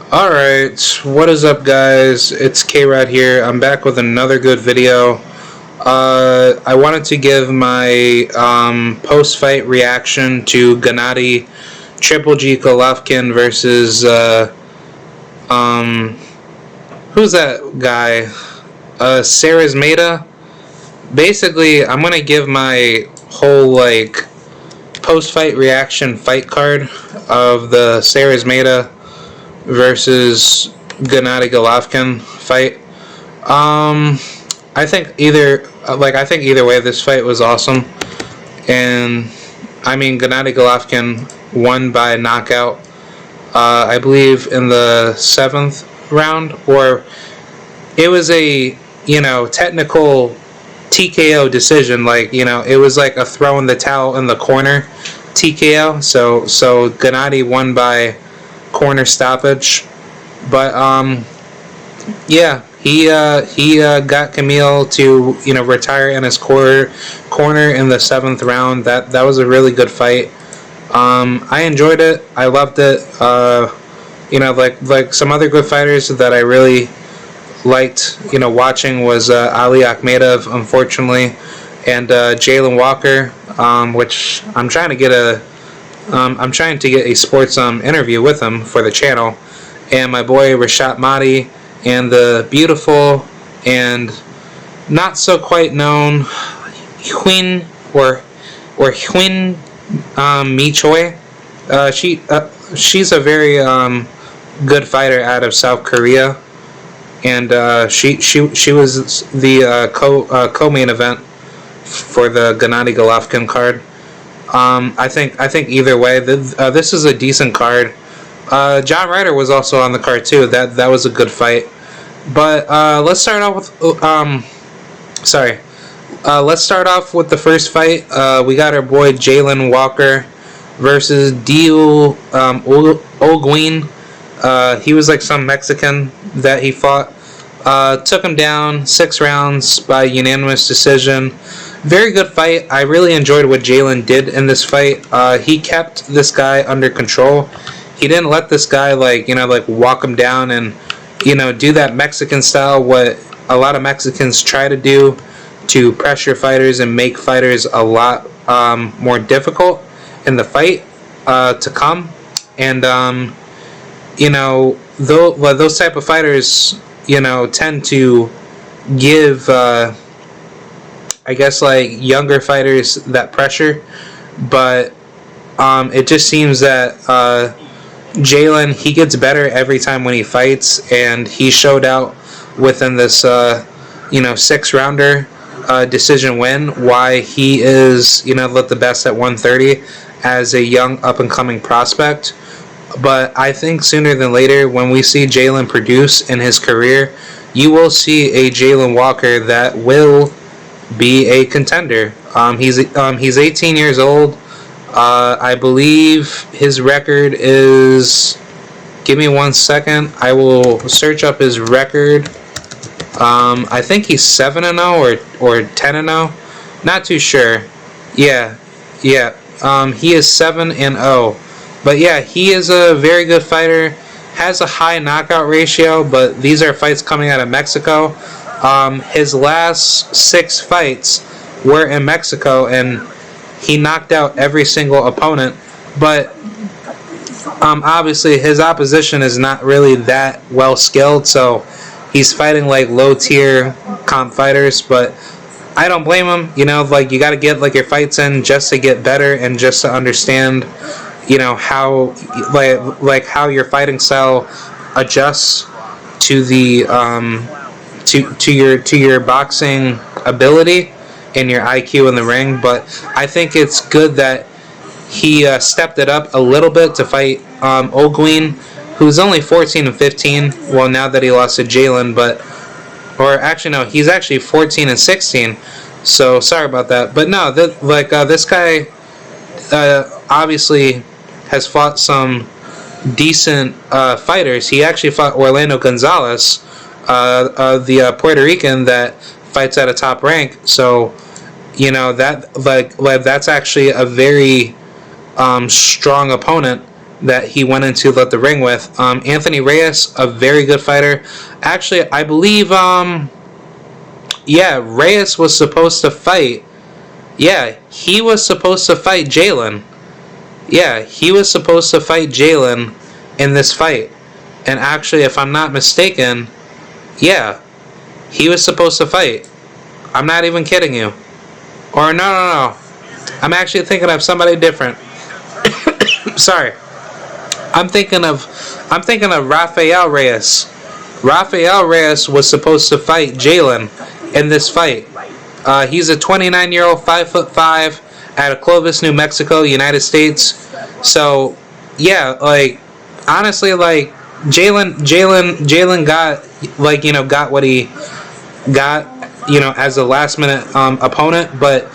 Alright, what is up guys? It's K-Rod here. I'm back with another good video. I wanted to give my post-fight reaction to Gennady Triple G Golovkin versus who's that guy? Szeremeta. Basically, I'm gonna give my whole post-fight reaction fight card of the Szeremeta versus Gennady Golovkin fight. I think either way this fight was awesome, and I mean Gennady Golovkin won by knockout. I believe in the 7th round, or it was a technical TKO decision. It was like a throw in the towel in the corner TKO. So Gennady won by corner stoppage, but yeah, he got Kamil to retire in his corner in the 7th round. That was a really good fight. I enjoyed it. I loved it. Like some other good fighters that I really liked watching was Ali Akhmedov, unfortunately, and Jalen Walker, which I'm trying to get a sports interview with him for the channel, and my boy Mahdi, and the beautiful and not so quite known Huin Choi. She's a very good fighter out of South Korea, and she was the co-main event for the Gennady Golovkin card. I think either way, this is a decent card. John Ryder was also on the card too. That was a good fight. But let's start off with let's start off with the first fight. We got our boy Jalen Walker versus Olguin. He was like some Mexican that he fought. Took him down 6 rounds by unanimous decision. Very good fight. I really enjoyed what Jalen did in this fight. He kept this guy under control. He didn't let this guy walk him down and do that Mexican style, what a lot of Mexicans try to do to pressure fighters and make fighters a lot more difficult in the fight to come. And those type of fighters tend to give I guess younger fighters that pressure, but it just seems that Jalen, he gets better every time when he fights, and he showed out within this 6-rounder decision win why he is the best at 130 as a young up and coming prospect. But I think sooner than later, when we see Jalen produce in his career, you will see a Jalen Walker that will be a contender. He's 18 years old. I believe his record is... Give me 1 second. I will search up his record. I think he's 7-0 or 10-0. Not too sure. Yeah. He is 7-0. But yeah, he is a very good fighter. Has a high knockout ratio, but these are fights coming out of Mexico. His last 6 fights were in Mexico, and he knocked out every single opponent. But obviously his opposition is not really that well skilled, so he's fighting low tier comp fighters. But I don't blame him. You got to get your fights in just to get better and just to understand how how your fighting style adjusts to the to your boxing ability and your IQ in the ring. But I think it's good that he stepped it up a little bit to fight Olguin, who's only 14-15. Well, now that he lost to Jalen, he's actually 14-16. So sorry about that. But no, this guy obviously has fought some decent fighters. He actually fought Orlando Gonzalez, the Puerto Rican that fights at a top rank. So that that's actually a very strong opponent that he went into the ring with. Anthony Reyes, a very good fighter. Actually, I believe, yeah, Reyes was supposed to fight. Yeah, he was supposed to fight Jalen. Yeah, he was supposed to fight Jalen in this fight. And actually, if I'm not mistaken, yeah, he was supposed to fight. I'm not even kidding you. Or no. I'm actually thinking of somebody different. Sorry. I'm thinking of Rafael Reyes. Rafael Reyes was supposed to fight Jalen in this fight. He's a 29-year-old, 5'5", out of Clovis, New Mexico, United States. So, yeah, like, honestly, like, Jalen got, like, you know, got what he got, you know, as a last-minute opponent. But,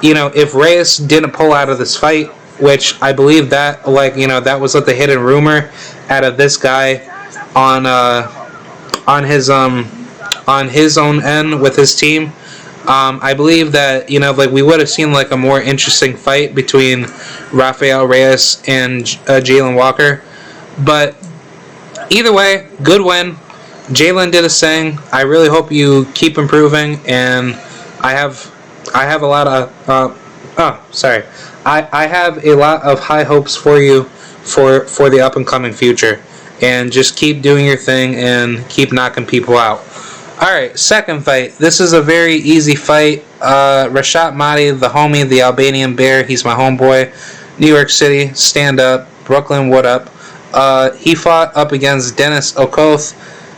you know, if Reyes didn't pull out of this fight, which I believe that, like, you know, that was like the hidden rumor out of this guy on his own end with his team. I believe that, you know, like, we would have seen like a more interesting fight between Rafael Reyes and Jalen Walker. But either way, good win. Jalen did his thing. I really hope you keep improving, and I have a lot of I have a lot of high hopes for you for the up and coming future, and just keep doing your thing and keep knocking people out. Alright, second fight. This is a very easy fight. Rashad Mahdi, the homie, the Albanian bear. He's my homeboy. New York City, stand up. Brooklyn, what up? He fought up against Dennis Okoth.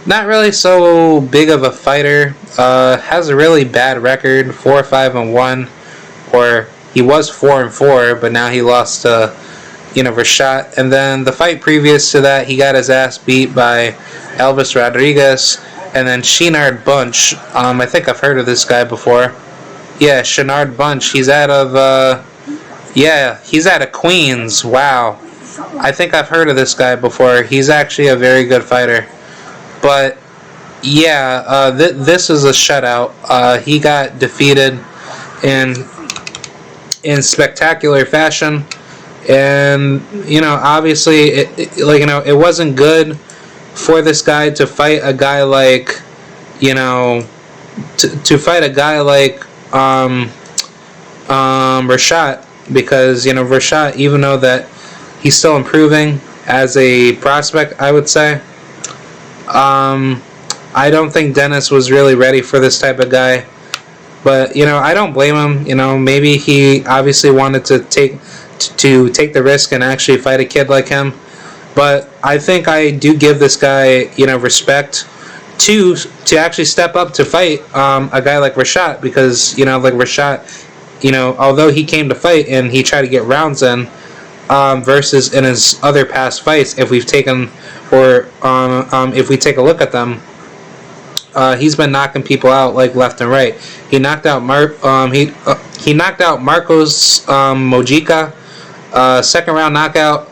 Not really so big of a fighter. Has a really bad record, 4-5-1, or he was 4-4, but now he lost to, you know, Rashad. And then the fight previous to that, he got his ass beat by Elvis Rodriguez. And then Shenard Bunch. I think I've heard of this guy before. Yeah, Shenard Bunch. He's out of Queens. Wow. I think I've heard of this guy before. He's actually a very good fighter. But yeah, this is a shutout. He got defeated in spectacular fashion, and you know, obviously, it wasn't good for this guy to fight a guy like, you know, to fight a guy like Rashad, because, you know, Rashad, even though that he's still improving as a prospect, I would say, I don't think Dennis was really ready for this type of guy. But, you know, I don't blame him. You know, maybe he obviously wanted to take the risk and actually fight a kid like him. But I think I do give this guy, you know, respect to actually step up to fight a guy like Rashad, because, you know, like Rashad, you know, although he came to fight and he tried to get rounds in, versus in his other past fights, if we've taken, or if we take a look at them, he's been knocking people out like left and right. He knocked out he knocked out Marcos Mojica, second round knockout.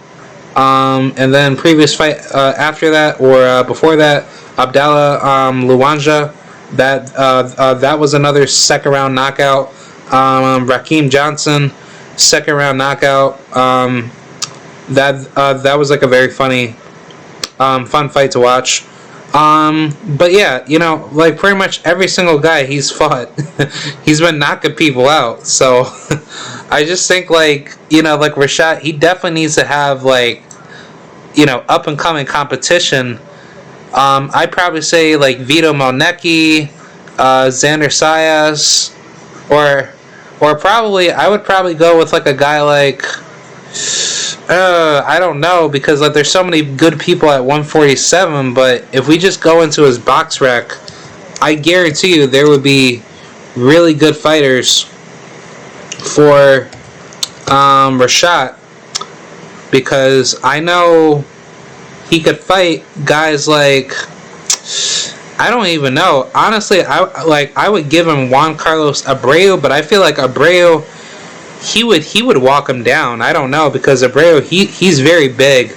And then previous fight after that, or before that, Abdallah Luanja, that was another second round knockout. Raheem Johnson, second round knockout. That was like a very funny, fun fight to watch. But yeah, you know, like pretty much every single guy he's fought, he's been knocking people out. So I just think, like, you know, like Rashad, he definitely needs to have, like, you know, up and coming competition. I'd probably say like Vito Malnecki, Xander Sayas, or probably I would probably go with like a guy like I don't know, because like there's so many good people at 147. But if we just go into his box rec, I guarantee you there would be really good fighters for Rashad, because I know he could fight guys like, I don't even know. Honestly, I would give him Juan Carlos Abreu, but I feel like Abreu, he would walk him down. I don't know, because Abreu, he's very big,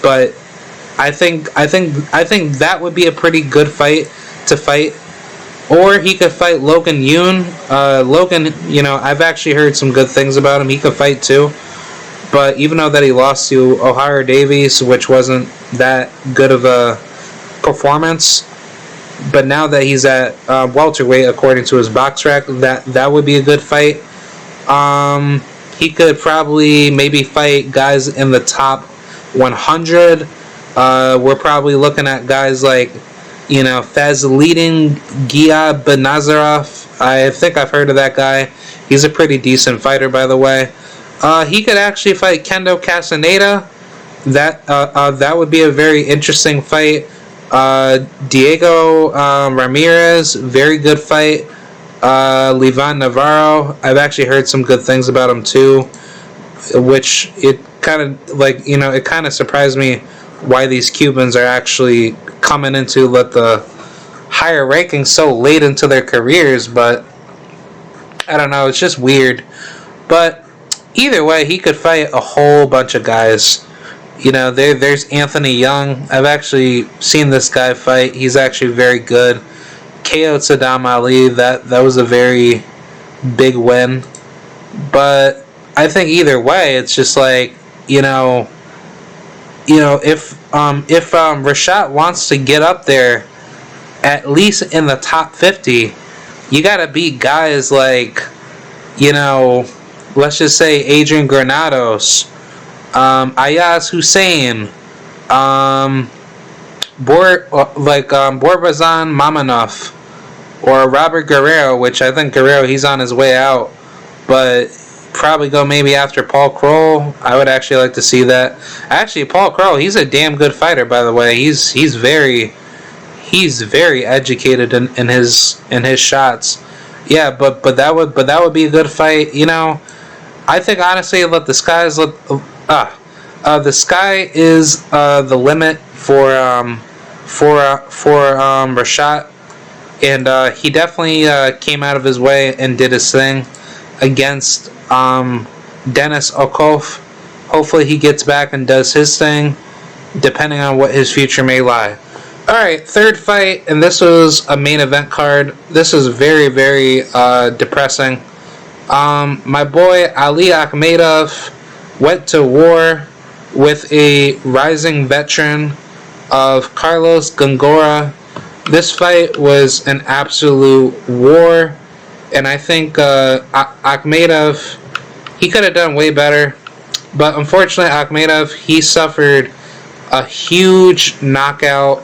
but I think that would be a pretty good fight to fight. Or he could fight Logan Yoon. Logan, you know, I've actually heard some good things about him. He could fight too. But even though that he lost to O'Hara Davies, which wasn't that good of a performance, but now that he's at welterweight, according to his box rec, that would be a good fight. He could probably maybe fight guys in the top 100. We're probably looking at guys like, Fazlidin Gia Benazarov. I think I've heard of that guy. He's a pretty decent fighter, by the way. He could actually fight Kendo Castaneda. That would be a very interesting fight. Diego Ramirez, very good fight. Levan Navarro, I've actually heard some good things about him too, which it kind of it kind of surprised me why these Cubans are actually coming into the higher rankings so late into their careers, but I don't know, it's just weird. But either way, he could fight a whole bunch of guys. There's Anthony Young. I've actually seen this guy fight. He's actually very good. KO'd Saddam Ali. That was a very big win. But I think either way, it's just like, if Rashad wants to get up there, at least in the top 50, you gotta beat guys like, let's just say Adrian Granados, Ayaz Hussein, Borbazan Mamanov, or Robert Guerrero, which I think Guerrero, he's on his way out, but probably go maybe after Paul Kroll. I would actually like to see that. Actually, Paul Kroll, he's a damn good fighter, by the way. He's very educated in his shots. Yeah, but that would be a good fight. I think honestly, the sky is the limit for Rashad, and he definitely came out of his way and did his thing against Dennis Okoth. Hopefully he gets back and does his thing, depending on what his future may lie. Alright, third fight, and this was a main event card. This is very, very depressing. My boy Ali Akhmedov went to war with a rising veteran of Carlos Gongora. This fight was an absolute war, and I think Akhmedov, he could have done way better, but unfortunately Akhmedov, he suffered a huge knockout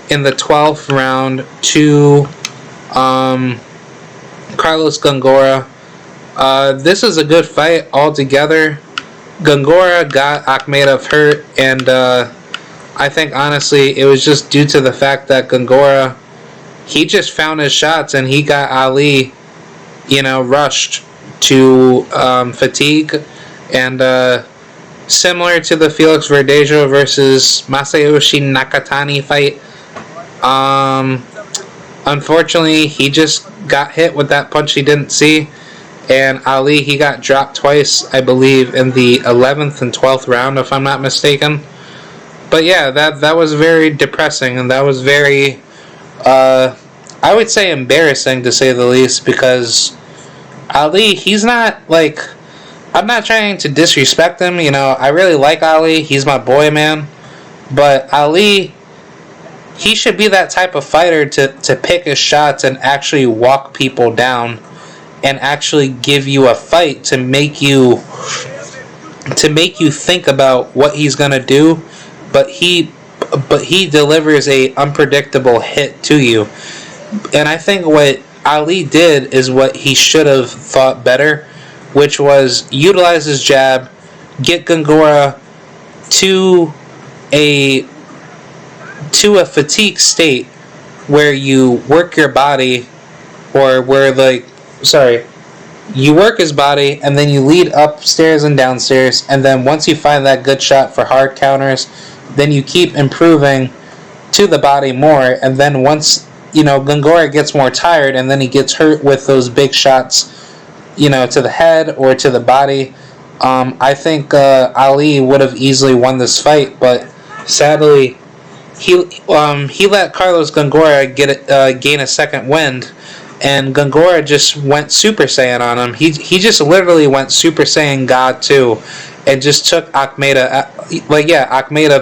in the 12th round to Carlos Gongora. This is a good fight altogether. Gongora got Akhmedov hurt, and I think honestly it was just due to the fact that Gongora, he just found his shots and he got Ali, rushed to fatigue, and similar to the Felix Verdejo versus Masayoshi Nakatani fight, unfortunately he just got hit with that punch he didn't see, and Ali, he got dropped twice, I believe, in the 11th and 12th round, if I'm not mistaken. But yeah, that was very depressing, and that was very, I would say embarrassing, to say the least, because Ali, he's not, I'm not trying to disrespect him, I really like Ali, he's my boy, man, but Ali, he should be that type of fighter to pick his shots and actually walk people down, and actually give you a fight to make you think about what he's gonna do, but he delivers a unpredictable hit to you. And I think what Ali did is what he should have thought better, which was utilize his jab, get Gongora to a fatigue state where you work your body, or where you work his body, and then you lead upstairs and downstairs, and then once you find that good shot for hard counters, then you keep improving to the body more, and then once Gongora gets more tired and then he gets hurt with those big shots, to the head or to the body, I think Ali would have easily won this fight, but sadly he let Carlos Gongora gain a second wind, and Gongora just went Super Saiyan on him. He just literally went Super Saiyan God 2, and just took Akhmedov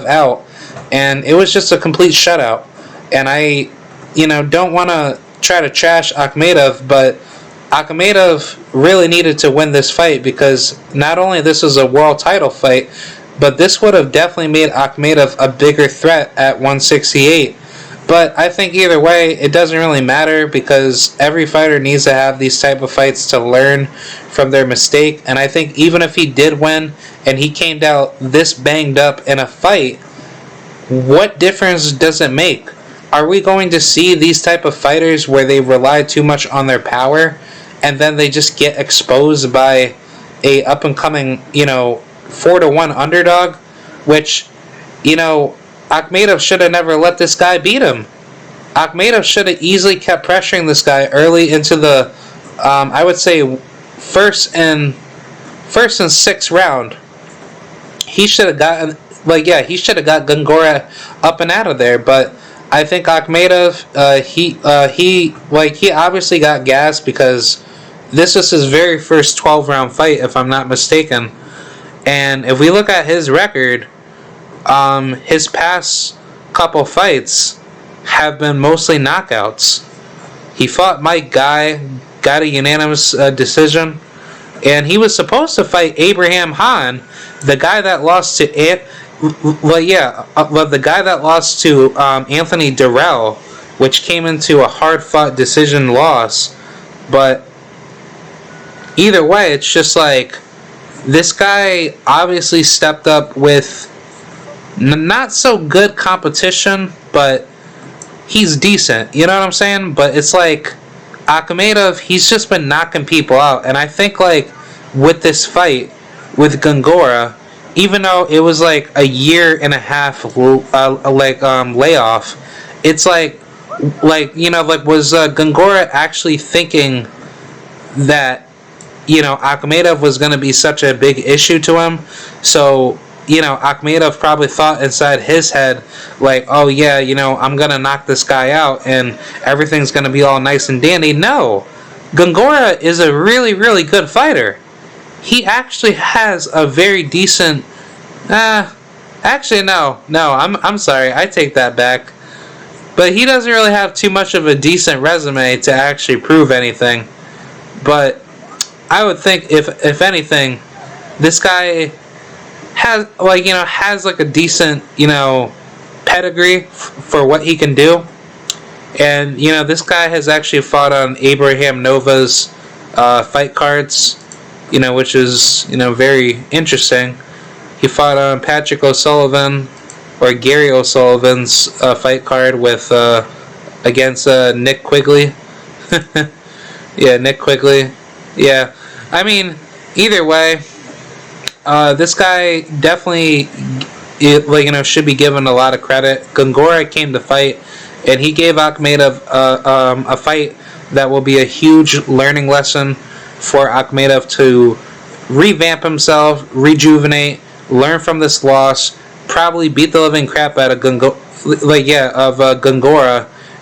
out, and it was just a complete shutout. And I, don't want to try to trash Akhmedov, but Akhmedov really needed to win this fight, because not only this was a world title fight, but this would have definitely made Akhmedov a bigger threat at 168. But I think either way, it doesn't really matter, because every fighter needs to have these type of fights to learn from their mistake. And I think even if he did win and he came out this banged up in a fight, what difference does it make? Are we going to see these type of fighters where they rely too much on their power and then they just get exposed by a up and coming, 4-1 underdog, which, Akhmedov should have never let this guy beat him. Akhmedov should have easily kept pressuring this guy early into the, I would say, first and sixth round. He should have gotten, he should have got Gongora up and out of there. But I think Akhmedov, he obviously got gassed, because this was his very first 12-round fight, if I'm not mistaken. And if we look at his record, his past couple fights have been mostly knockouts. He fought Mike Guy, got a unanimous decision, and he was supposed to fight Abraham Hahn, the guy that lost to the guy that lost to Anthony Durrell, which came into a hard-fought decision loss. But either way, it's just like, this guy obviously stepped up with not so good competition, but he's decent, you know what I'm saying? But it's like, Akhmedov, he's just been knocking people out. And I think, with this fight with Gongora, even though it was like a year and a half layoff, it's was Gongora actually thinking that Akhmedov was going to be such a big issue to him? So Akhmedov probably thought inside his head, oh yeah, I'm going to knock this guy out and everything's going to be all nice and dandy. No, Gongora is a really, really good fighter. He actually has a very decent, I'm sorry, I take that back. But he doesn't really have too much of a decent resume to actually prove anything. But I would think, if anything, this guy has a decent pedigree for what he can do. And this guy has actually fought on Abraham Nova's fight cards, which is very interesting. He fought on Patrick O'Sullivan, or Gary O'Sullivan's fight card with against Nick Quigley. Yeah, Nick Quigley. Yeah, I mean, either way, this guy definitely, should be given a lot of credit. Gongora came to fight, and he gave Akhmedov a fight that will be a huge learning lesson for Akhmedov to revamp himself, rejuvenate, learn from this loss, probably beat the living crap out of Gongora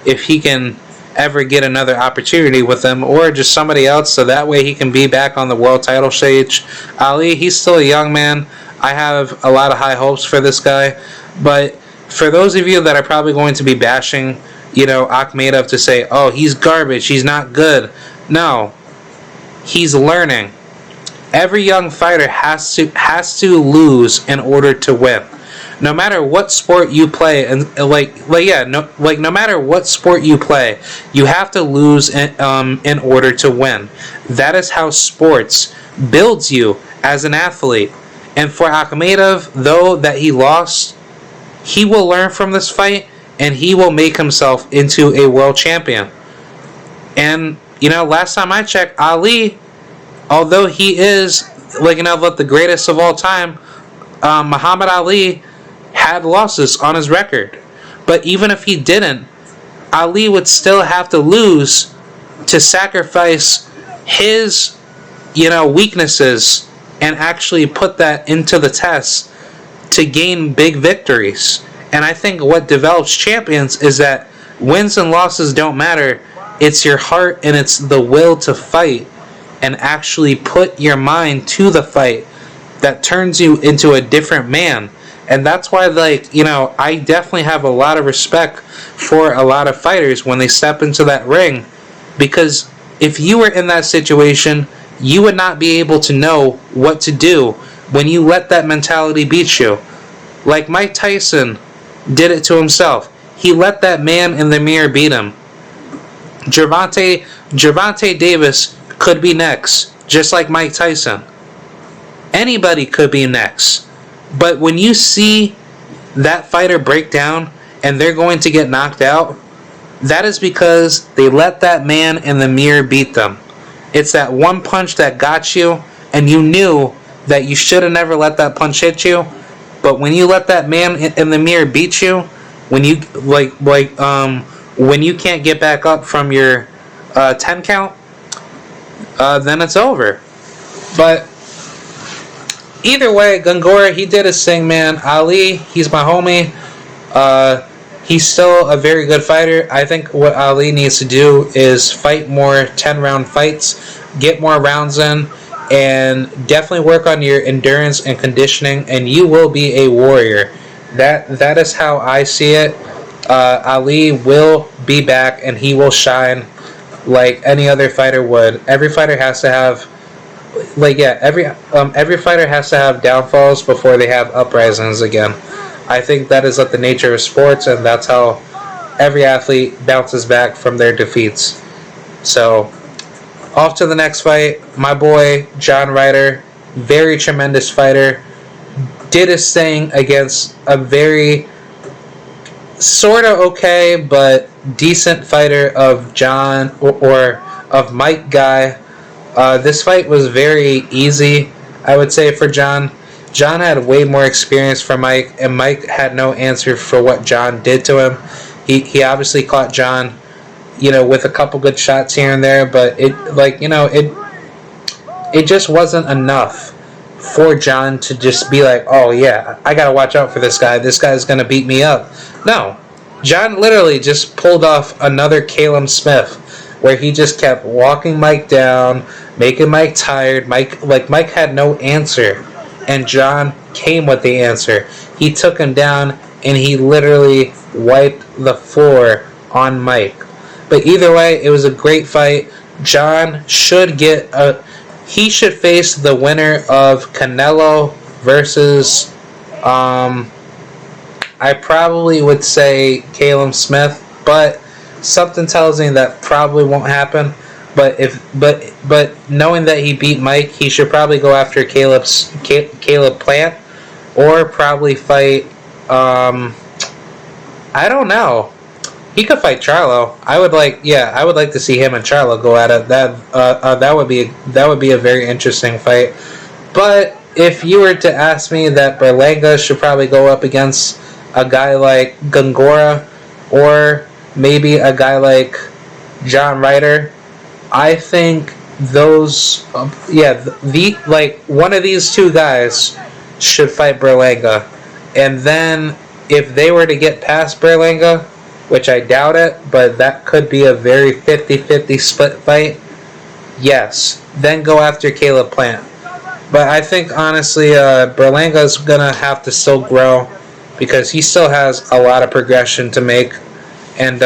if he can ever get another opportunity with him, or just somebody else, so that way he can be back on the world title stage. Ali, he's still a young man. I have a lot of high hopes for this guy. But for those of you that are probably going to be bashing, Akhmedov, to say, oh, he's garbage, he's not good. No, he's learning. Every young fighter has to lose in order to win. No matter what sport you play, and no matter what sport you play, you have to lose in order to win. That is how sports builds you as an athlete. And for Akhmedov, though that he lost, he will learn from this fight, and he will make himself into a world champion. And last time I checked, Ali, although he is the greatest of all time, Muhammad Ali had losses on his record. But even if he didn't, Ali would still have to lose to sacrifice his weaknesses and actually put that into the test to gain big victories. And I think what develops champions is that wins and losses don't matter. It's your heart and it's the will to fight and actually put your mind to the fight that turns you into a different man. And that's why, like, you know, I definitely have a lot of respect for a lot of fighters when they step into that ring, because if you were in that situation, you would not be able to know what to do when you let that mentality beat you. Like Mike Tyson did it to himself. He let that man in the mirror beat him. Gervonta Davis could be next, just like Mike Tyson. Anybody could be next. But when you see that fighter break down and they're going to get knocked out, that is because they let that man in the mirror beat them. It's that one punch that got you, and you knew that you should have never let that punch hit you. But when you let that man in the mirror beat you, when you when you can't get back up from your 10 count, then it's over. But either way, Gongora, he did his thing, man. Ali, he's my homie. He's still a very good fighter. I think what Ali needs to do is fight more 10-round fights, get more rounds in, and definitely work on your endurance and conditioning, and you will be a warrior. That is how I see it. Ali will be back, and he will shine like any other fighter would. Every fighter has to have, every fighter has to have downfalls before they have uprisings again. I think that is like the nature of sports, and that's how every athlete bounces back from their defeats. So, off to the next fight. My boy, John Ryder, very tremendous fighter, did his thing against a very sort of okay but decent fighter of John or of Mike Guy. This fight was very easy, I would say, for John. John had way more experience for Mike, and Mike had no answer for what John did to him. He obviously caught John, with a couple good shots here and there, but it just wasn't enough for John to just be like, oh yeah, I gotta watch out for this guy. This guy's gonna beat me up. No, John literally just pulled off another Caleb Smith, where he just kept walking Mike down, making Mike tired. Mike had no answer. And John came with the answer. He took him down, and he literally wiped the floor on Mike. But either way, it was a great fight. John should he should face the winner of Canelo versus, I probably would say Caleb Smith, but something tells me that probably won't happen. But knowing that he beat Mike, he should probably go after Caleb Plant, or probably fight. I don't know. He could fight Charlo. I would like to see him and Charlo go at it. That would be a very interesting fight. But if you were to ask me, that Berlanga should probably go up against a guy like Gongora, or maybe a guy like John Ryder, I think those, one of these two guys should fight Berlanga. And then if they were to get past Berlanga, which I doubt it, but that could be a very 50-50 split fight, yes, then go after Caleb Plant. But I think, honestly, Berlanga's going to have to still grow, because he still has a lot of progression to make. And,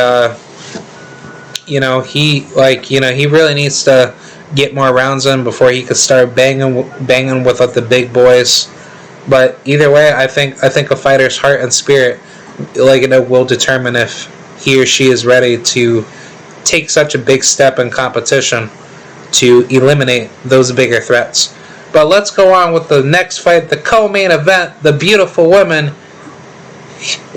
he really needs to get more rounds in before he could start banging with the big boys. But either way, I think a fighter's heart and spirit, will determine if he or she is ready to take such a big step in competition to eliminate those bigger threats. But let's go on with the next fight, the co-main event, the beautiful women,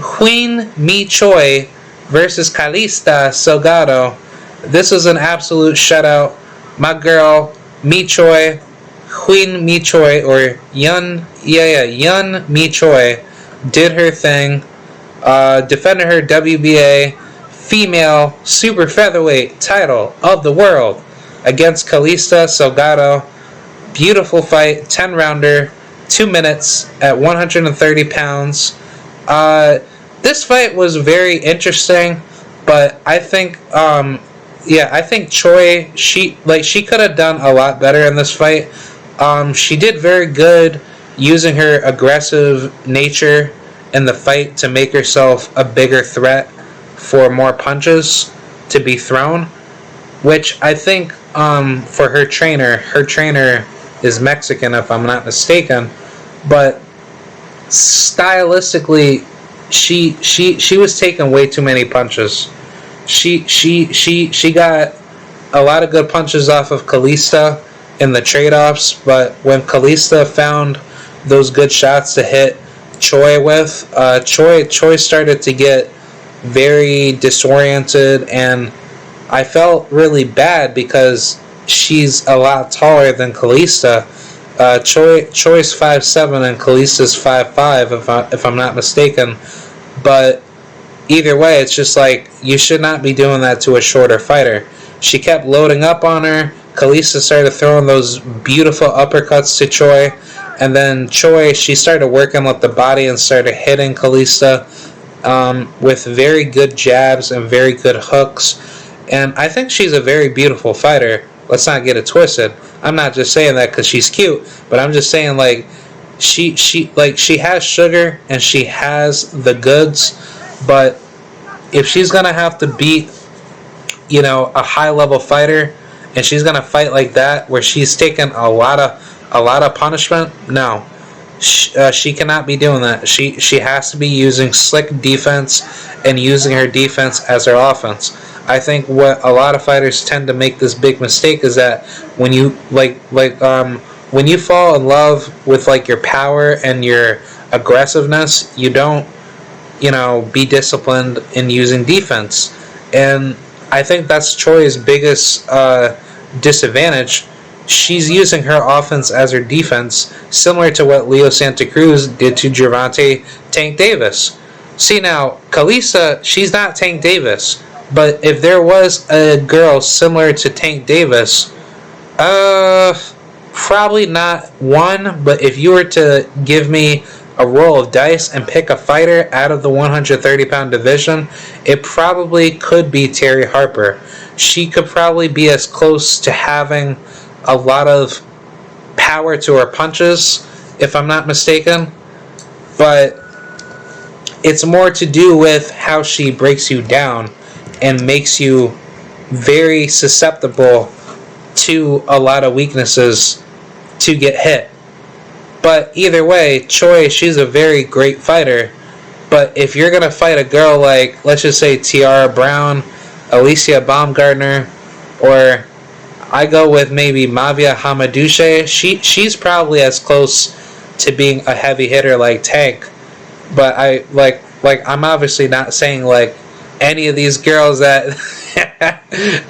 Queen Mi Choi versus Calista Salgado. This was an absolute shutout. My girl, Mi Choi, Queen Mi Choi, or Yun Mi Choi, did her thing. Defended her WBA female super featherweight title of the world against Calista Salgado. Beautiful fight, 10-rounder, 2 minutes at 130 pounds. This fight was very interesting, but I think Choi, she could have done a lot better in this fight. She did very good using her aggressive nature in the fight to make herself a bigger threat for more punches to be thrown, which I think for her trainer is Mexican if I'm not mistaken, but stylistically she was taking way too many punches. She got a lot of good punches off of Kalista in the trade-offs, but when Kalista found those good shots to hit Choi with, Choi started to get very disoriented, and I felt really bad because she's a lot taller than Kalista. Choi's 5'7" and Kalista's 5'5", if I'm not mistaken. But either way, it's just like, you should not be doing that to a shorter fighter. She kept loading up on her. Kalista started throwing those beautiful uppercuts to Choi. And then Choi, she started working with the body and started hitting Kalista with very good jabs and very good hooks. And I think she's a very beautiful fighter. Let's not get it twisted. I'm not just saying that because she's cute, but I'm just saying, like, she has sugar and she has the goods, but if she's gonna have to beat, a high level fighter, and she's gonna fight like that where she's taking a lot of punishment, no, she cannot be doing that. She has to be using slick defense and using her defense as her offense. I think what a lot of fighters tend to make this big mistake is that when you when you fall in love with like your power and your aggressiveness, you don't be disciplined in using defense. And I think that's Choi's biggest disadvantage. She's using her offense as her defense, similar to what Leo Santa Cruz did to Gervonta Tank Davis. See, now, Kalista, she's not Tank Davis, but if there was a girl similar to Tank Davis, probably not one, but if you were to give me a roll of dice and pick a fighter out of the 130-pound division, it probably could be Terry Harper. She could probably be as close to having a lot of power to her punches, if I'm not mistaken, but it's more to do with how she breaks you down and makes you very susceptible to a lot of weaknesses to get hit. But either way, Choi, she's a very great fighter, but if you're going to fight a girl like, let's just say, Tiara Brown, Alicia Baumgartner, or I go with maybe Mavia Hamadouche, she's probably as close to being a heavy hitter like Tank. But I'm obviously not saying like any of these girls that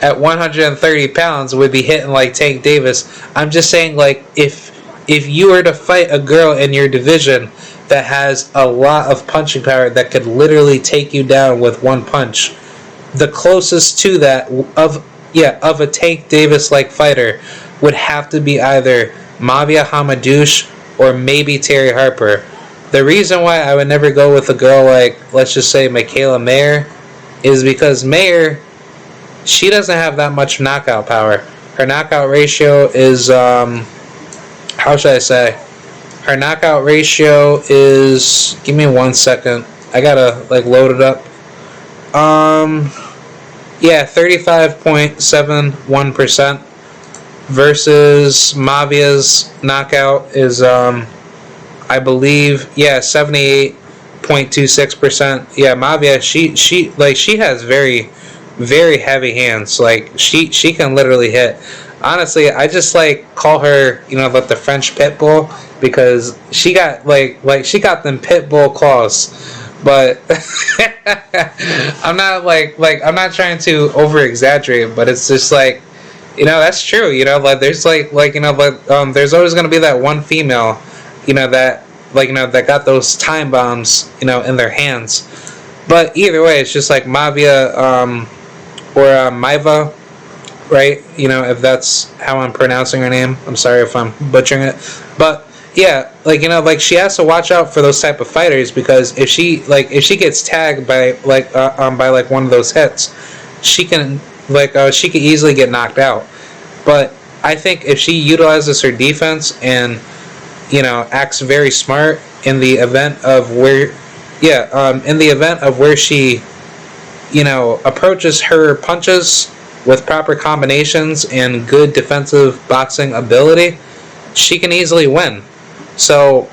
at 130 pounds would be hitting like Tank Davis. I'm just saying, like, if you were to fight a girl in your division that has a lot of punching power that could literally take you down with one punch, the closest to that of a Tank Davis-like fighter would have to be either Mavia Hamadouche or maybe Terry Harper. The reason why I would never go with a girl like, let's just say, Michaela Mayer is because Mayer, she doesn't have that much knockout power. Her knockout ratio is, how should I say? Her knockout ratio is, give me 1 second. I gotta, load it up. 35.71% versus Mavia's knockout is, I believe, 78.26%. Yeah, Mavia, she has very, very heavy hands. Like, she can literally hit. Honestly, I just call her, the French pit bull, because she got she got them pit bull claws. But I'm not I'm not trying to over exaggerate, but it's just that's true. There's there's always gonna be that one female, that that got those time bombs, in their hands. But either way, it's just Mavia or Maiva, right? If that's how I'm pronouncing her name. I'm sorry if I'm butchering it, but yeah, she has to watch out for those type of fighters, because if she gets tagged by by one of those hits, she can she could easily get knocked out. But I think if she utilizes her defense and acts very smart in the event of where, in the event of where she, approaches her punches with proper combinations and good defensive boxing ability, she can easily win. So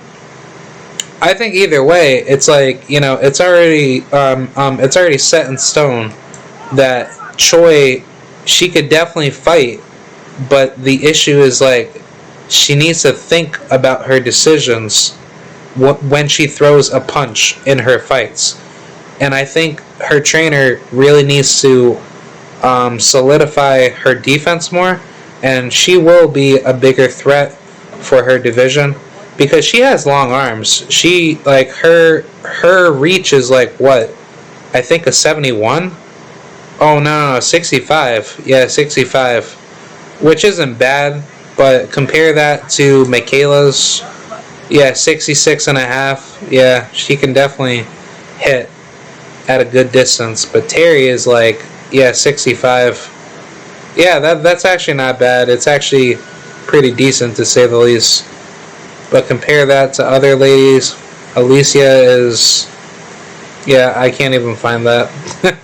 I think either way, it's like, it's already set in stone that Choi, she could definitely fight, but the issue is like she needs to think about her decisions when she throws a punch in her fights. And I think her trainer really needs to solidify her defense more, and she will be a bigger threat for her division because she has long arms. She, like, her reach is like what? I think a 71? Oh no, 65. Yeah, 65. Which isn't bad, but compare that to Michaela's, 66 and a half. Yeah, she can definitely hit at a good distance. But Terry is like, 65. Yeah, that's actually not bad. It's actually pretty decent to say the least. But compare that to other ladies. Alicia is, I can't even find that.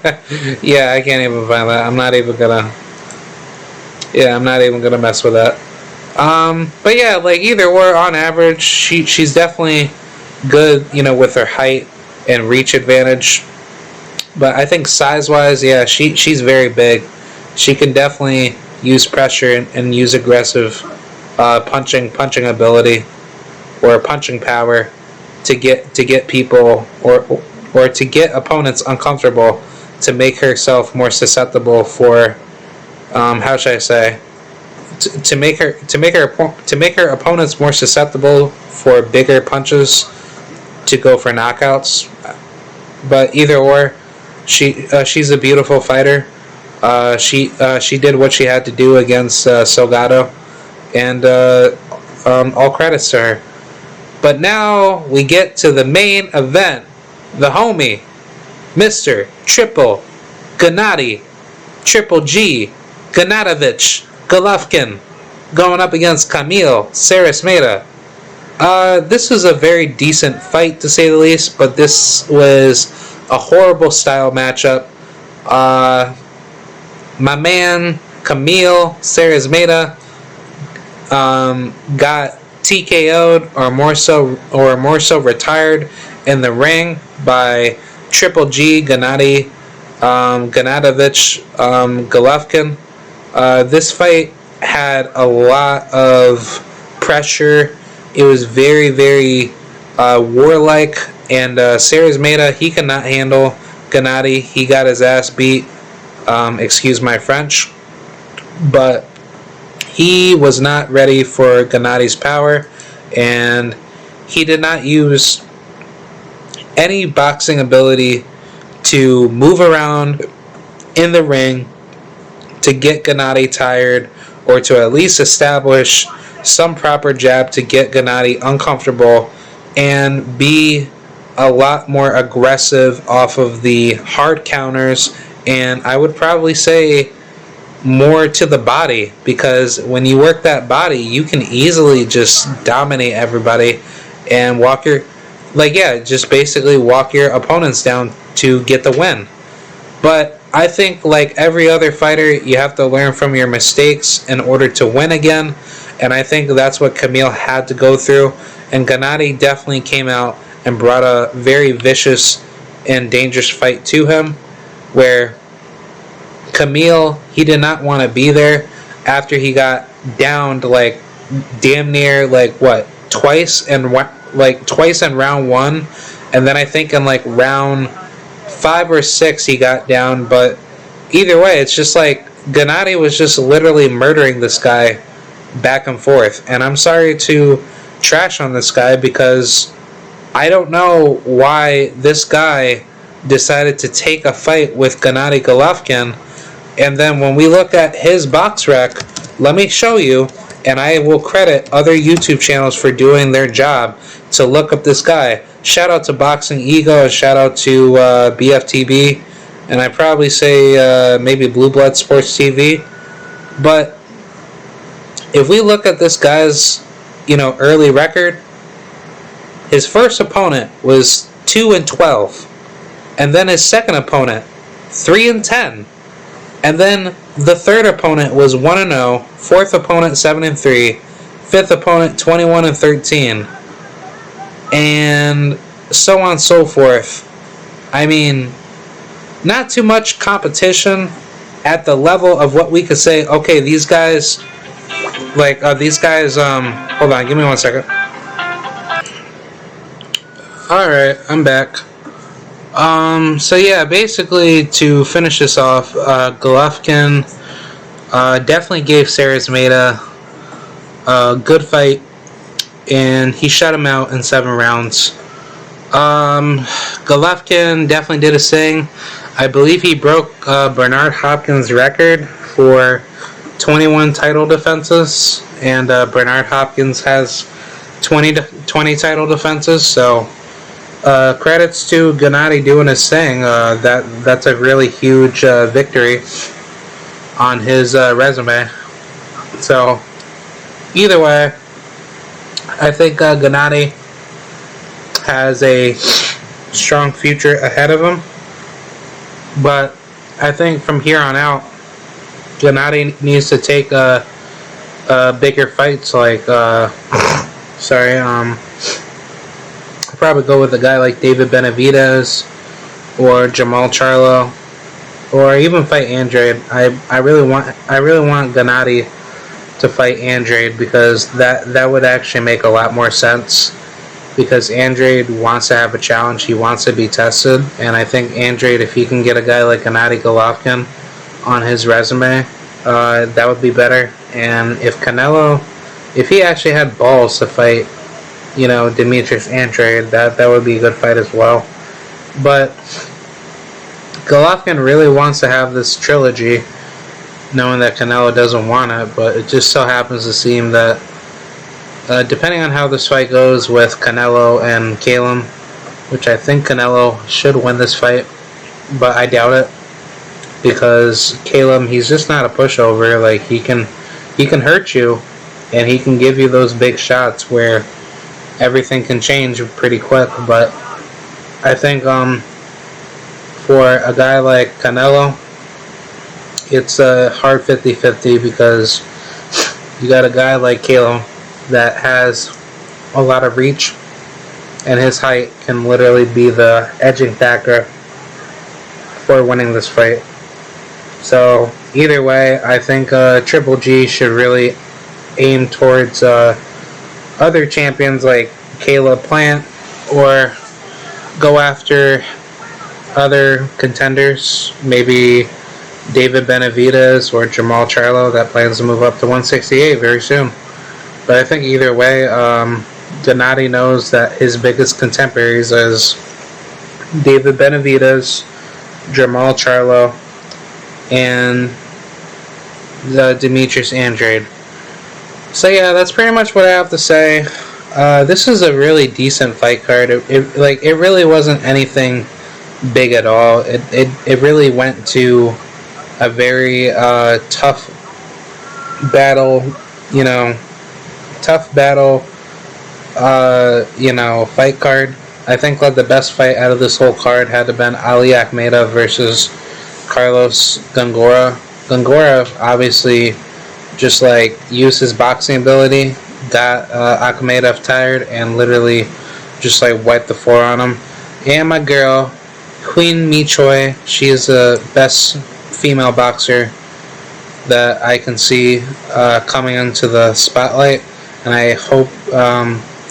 I can't even find that. I'm not even gonna mess with that. But yeah, like either or, on average, she's definitely good, with her height and reach advantage. But I think size-wise, she's very big. She can definitely use pressure and use aggressive punching ability or punching power to get people or to get opponents uncomfortable, to make herself more susceptible for how should I say, to make her opponents more susceptible for bigger punches to go for knockouts. But either or, she's a beautiful fighter. She did what she had to do against Salgado, and all credits to her. But now we get to the main event. The homie, Mr. Triple Gennady, Triple G, Gennadovich, Golovkin, going up against Kamil, Szeremeta. This was a very decent fight, to say the least, but this was a horrible style matchup. My man, Kamil Szeremeta, got TKO'd or more so retired in the ring by Triple G, Gennady, Gennadovich, Golovkin. This fight had a lot of pressure. It was very, very warlike, and Szeremeta, he could not handle Gennady. He got his ass beat. Excuse my French, but he was not ready for Gennady's power, and he did not use any boxing ability to move around in the ring to get Gennady tired, or to at least establish some proper jab to get Gennady uncomfortable and be a lot more aggressive off of the hard counters, and I would probably say more to the body, because when you work that body, you can easily just dominate everybody and just basically walk your opponents down to get the win. But I think, like every other fighter, you have to learn from your mistakes in order to win again, and I think that's what Kamil had to go through, and Gennady definitely came out and brought a very vicious and dangerous fight to him, where Kamil, he did not want to be there after he got downed like damn near twice in round one, and then I think in like round 5 or 6 he got down. But either way, it's just like Gennady was just literally murdering this guy back and forth, and I'm sorry to trash on this guy because I don't know why this guy decided to take a fight with Gennady Golovkin. And then when we look at his box rec, let me show you, and I will credit other YouTube channels for doing their job to look up this guy. Shout out to Boxing Ego, shout out to BFTB, and I probably say maybe Blue Blood Sports TV. But if we look at this guy's, early record, His first opponent was 2-12, and then his second opponent 3-10, and then the third opponent was 1-0, fourth opponent 7-3, fifth opponent 21-13, and so on and so forth. I mean, not too much competition at the level of what we could say, okay, these guys, like, hold on, give me 1 second. Alright, I'm back. So yeah, basically, to finish this off, Golovkin definitely gave Szeremeta a good fight, and he shut him out in 7 rounds. Golovkin definitely did his thing. I believe he broke Bernard Hopkins' record for 21 title defenses, and Bernard Hopkins has 20 title defenses, so credits to Gennady doing his thing. That's a really huge victory on his resume. So, either way, I think Gennady has a strong future ahead of him. But I think from here on out, Gennady needs to take bigger fights. Like, I'll probably go with a guy like David Benavidez or Jamal Charlo, or even fight Andrade. I really want Gennady to fight Andrade, because that would actually make a lot more sense. Because Andrade wants to have a challenge, he wants to be tested, and I think Andrade, if he can get a guy like Gennady Golovkin on his resume, that would be better. And if Canelo, if he actually had balls to fight, Demetrius Andrade, that would be a good fight as well. But Golovkin really wants to have this trilogy, knowing that Canelo doesn't want it, but it just so happens to seem that depending on how this fight goes with Canelo and Calum, which I think Canelo should win this fight, but I doubt it, because Calum, he's just not a pushover. Like, he can hurt you, and he can give you those big shots where everything can change pretty quick. But I think for a guy like Canelo, it's a hard 50-50, because you got a guy like Calum that has a lot of reach, and his height can literally be the edging factor for winning this fight. So either way, I think Triple G should really aim towards other champions like Caleb Plant, or go after other contenders, maybe David Benavidez or Jamal Charlo, that plans to move up to 168 very soon. But I think either way, Gennady knows that his biggest contemporaries is David Benavidez, Jamal Charlo, and Demetrius Andrade. So yeah, that's pretty much what I have to say. This is a really decent fight card. It really wasn't anything big at all. It really went to a very tough battle, fight card. I think the best fight out of this whole card had to have been Ali Akhmedov versus Carlos Gongora. Gongora obviously just used his boxing ability, got Akhmedov tired, and literally just wiped the floor on him. And my girl, Queen Choi, she is the best female boxer that I can see coming into the spotlight, and I hope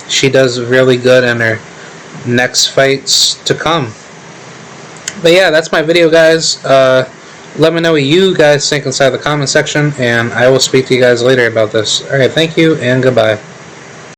she does really good in her next fights to come. But yeah, that's my video, guys. Let me know what you guys think inside the comment section, and I will speak to you guys later about this. Alright, thank you, and goodbye.